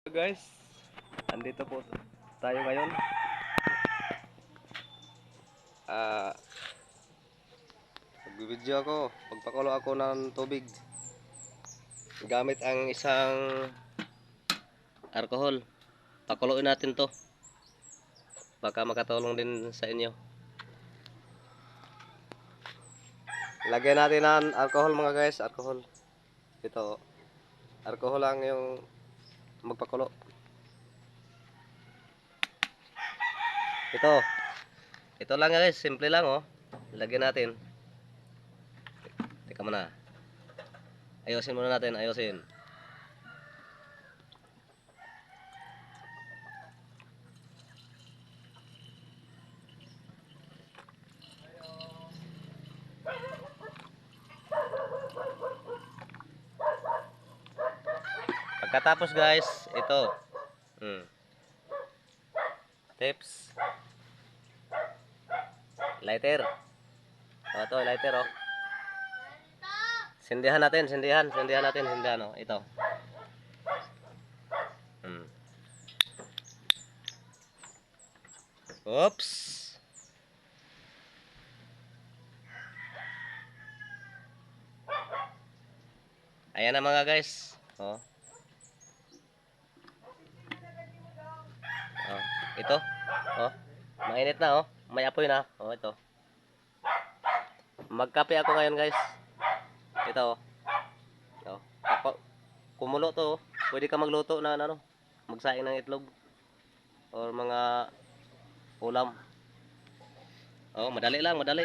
Guys, andito po tayo ngayon. Ah, Magbibideo ako. Pagpakulo ako ng tubig gamit ang isang alcohol. Pakuluin natin to. Baka makatulong din sa inyo. Lagyan natin ng alcohol mga guys, alcohol. Ito, alcohol lang yung magpakulo. Ito. Ito lang guys, simple lang oh. Lagyan natin. Teka muna. Ayusin muna natin, ayusin. Pagkatapos guys, ito. Tips. Lighter. Oh, ito, lighter oh. Sindihan natin, sindihan natin, oh. Ito. Oops. Ayan na mga guys. Oh. Oh, ito. Oh. Mainit na oh. May apoy na. Oh, ito. Magkape ako ngayon guys. Ito oh. Oh. Kumulo to oh. Pwede ka magluto na ano, magsaing ng itlog or mga ulam. Oh, madali lang, madali.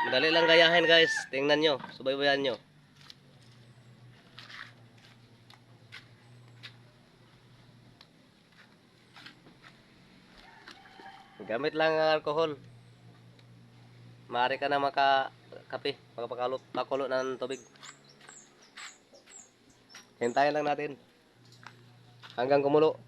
Madali lang gayahin guys. Tingnan nyo, subaybayan nyo. Gamit lang ang alcohol. Maaari ka na makakape, pakulo ng tubig. Hintayin lang natin hanggang kumulo.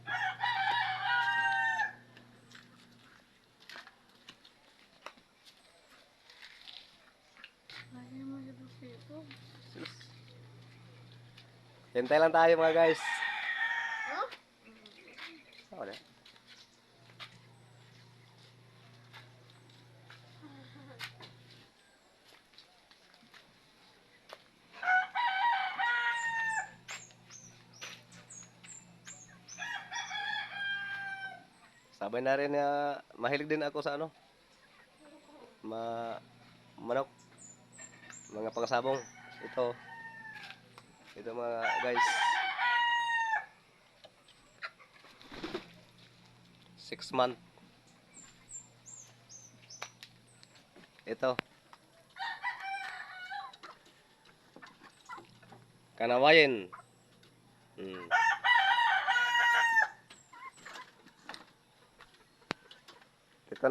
Hintay lang tayo mga guys. Wala. Sabay na rin mahilig din ako sa ano, manok, mga pangsabong. Ito mga guys. 6 month. Ito. Kanawayin. Ito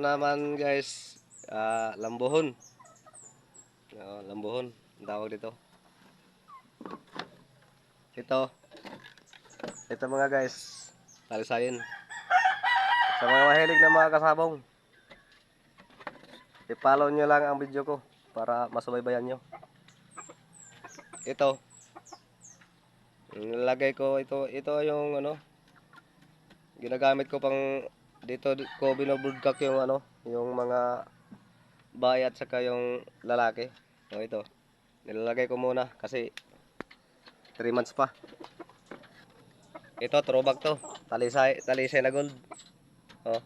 naman guys, lambuhon. Lambuhon, ang tawag dito. Ito mga guys, talisayin. Sa mga mahilig na mga kasabong, i-follow nyo lang ang video ko para masubaybayan nyo. Ito, nilagay ko ito yung ano, ginagamit ko pang dito ko binobroadcast yung ano, yung mga bahay at saka yung lalaki. Ito, nilalagay ko muna kasi 3 months pa. Ito, throwback to. Talisay na gold. Oh.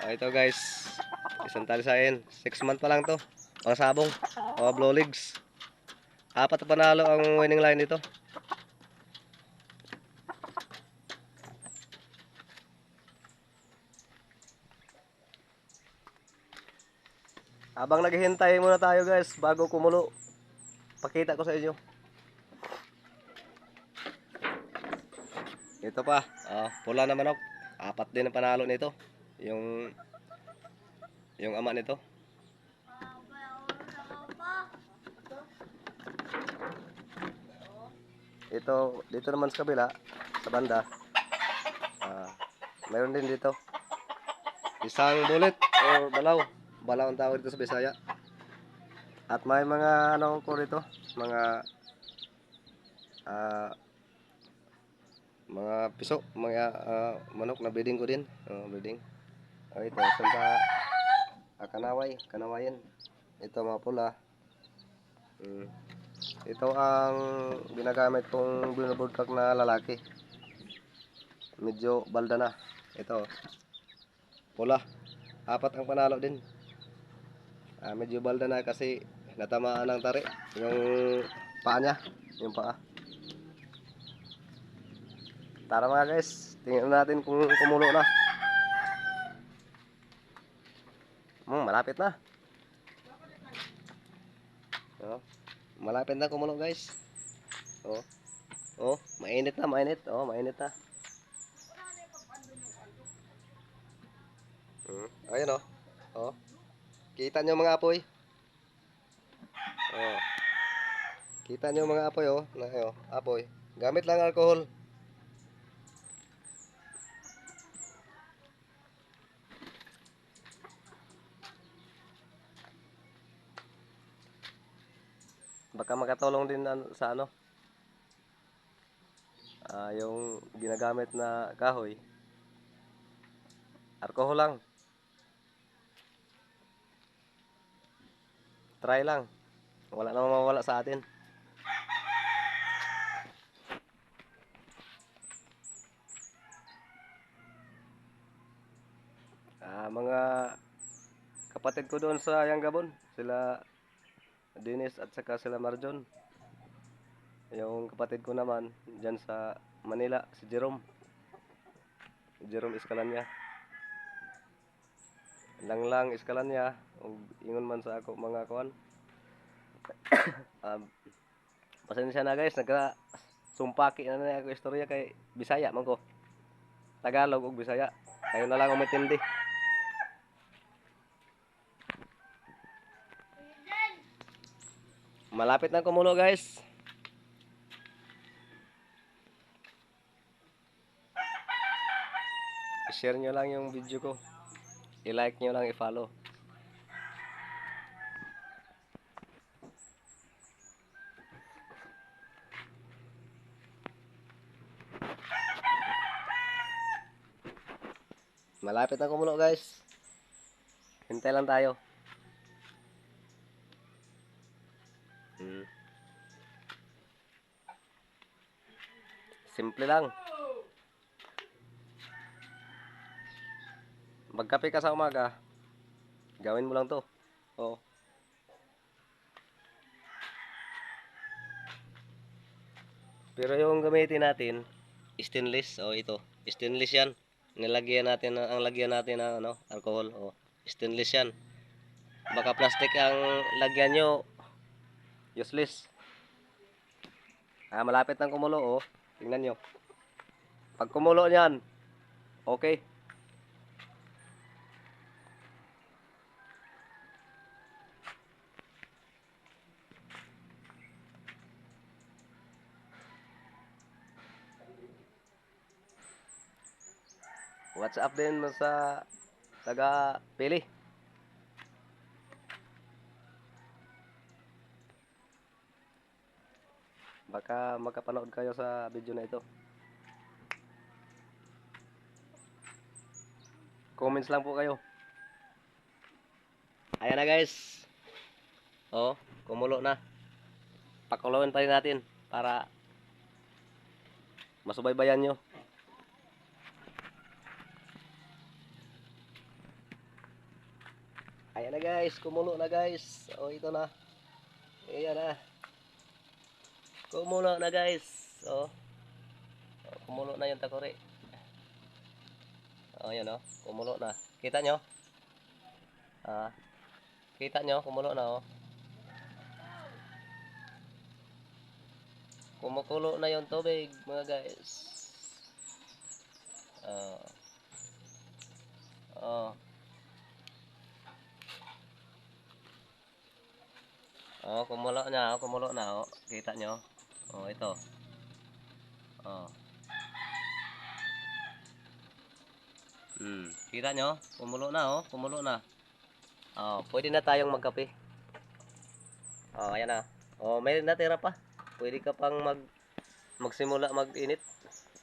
Ito guys, isang talisayin. 6 months pa lang to. Pang sabong, mga blow legs. 4 panalo ang winning line nito. Habang naghihintay muna tayo guys bago kumulo, pakita ko sa inyo. Ito pa, pula na manok. 4 din ang panalo nito. Yung ama nito. Ito, dito naman sa kabila, sa banda. Mayroon din dito. Isang bullet o balaw. Balaw ang tawag dito sa Bisaya. At may mga ano ko rito, mga ah, mga piso, mga manok na breeding ko din. Breeding. Ito, santa kanawayan. Ito mga pula. Mm. Ito ang ginagamit kong binubudkak na lalaki. Medyo balda na. Ito, pula. Apat ang panalo din. Medyo balda na kasi natamaan ng tari. Yung paa niya. Yung paa. Tara mga guys, tingnan natin kung kumulo na. Malapit na. Oh, malapit na kumulo guys. Oh, mainit na, mainit. Mainit na. Ayun oh. Oh, kita nyo mga apoy. Oh, kita nyo mga apoy apoy. Gamit lang alcohol. Baka makatulong din sa yung ginagamit na kahoy. Alcohol lang. Try lang. Wala namang mawala sa atin. Mga kapatid ko doon sa Yanggabon, sila Dennis at saka sila Marjon. Yung kapatid ko naman dyan sa Manila, si Jerome Escalanya. Lang Escalanya, ingon man sa ako mga kawan. Pasensya na guys, sumpaki na na ako istorya kay Bisaya man ko. Tagalog ug Bisaya. Kayo na lang umitindi. Malapit na kumulo guys. I-share nyo lang yung video ko. I-like nyo lang, i-follow. Malapit na kumulo guys. Hintay lang tayo. Simple lang. Magkape ka sa umaga, gawin mo lang to. Oh. Pero yung gamitin natin, stainless. Ito. Stainless yan. Nilagyan natin, ang lagyan natin ng alcohol. Stainless yan. Baka plastic ang lagyan nyo, useless. Malapit nang kumulo. Tingnan nyo. Pag kumulo nyan, okay. WhatsApp din mo sa taga Pili. Baka makapanood kayo sa video na ito. Comments lang po kayo. Ayan na guys. Kumulo na. Pakulawin pa rin natin para masubaybayan nyo. Ayan na guys, kumulo na guys. Ito na. Ayan na. Kumulo na guys. Kumulo na yung takore. Ayan kumulo na. Kita nyo? Kita nyo, kumulo na Kumukulo na yung tubig mga guys. Kumulo na Kita nyo? Ito. Kita nyo? Kumulo na Kumulo na. Pwede na tayong magkape. Oh, ayan na. Oh, may natira pa. Pwede ka pang magsimula mag-init.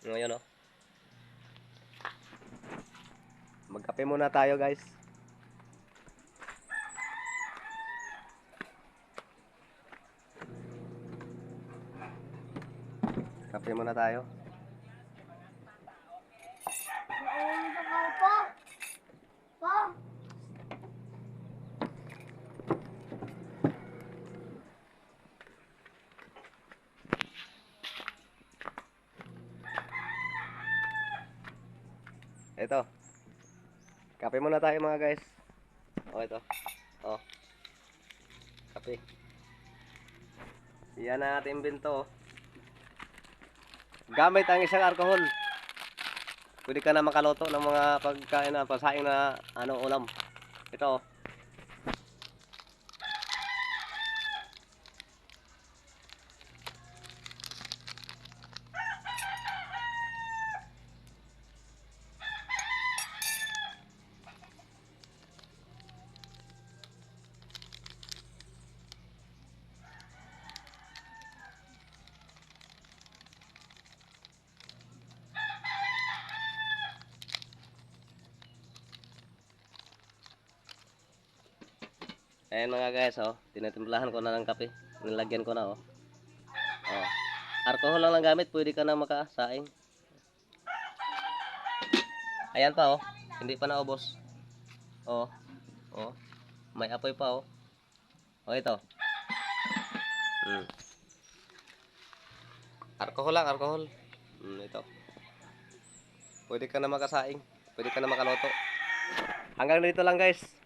Ngayon oh. Magkape muna tayo, guys. Kape muna tayo. Ito. Kape muna tayo mga guys. Oh, ito. Oh. Kape. Yan ang ating bento. Gamit ang isang alcohol. Pwede ka na makaloto ng mga pagkain na pasaing na ulam. Ito. Ayan mga guys, oh. Tinitimplahan ko na ng kape. Nilagyan ko na, oh. Oh. Alcohol lang gamit, pwede ka na makasaing. Ayan pa, oh. Hindi pa naubos. Oh. Oh. May apoy pa, oh. Oh, ito. Alcohol lang, alcohol. Ito. Pwede ka na makasaing. Pwede ka na makaloto. Hanggang dito lang guys.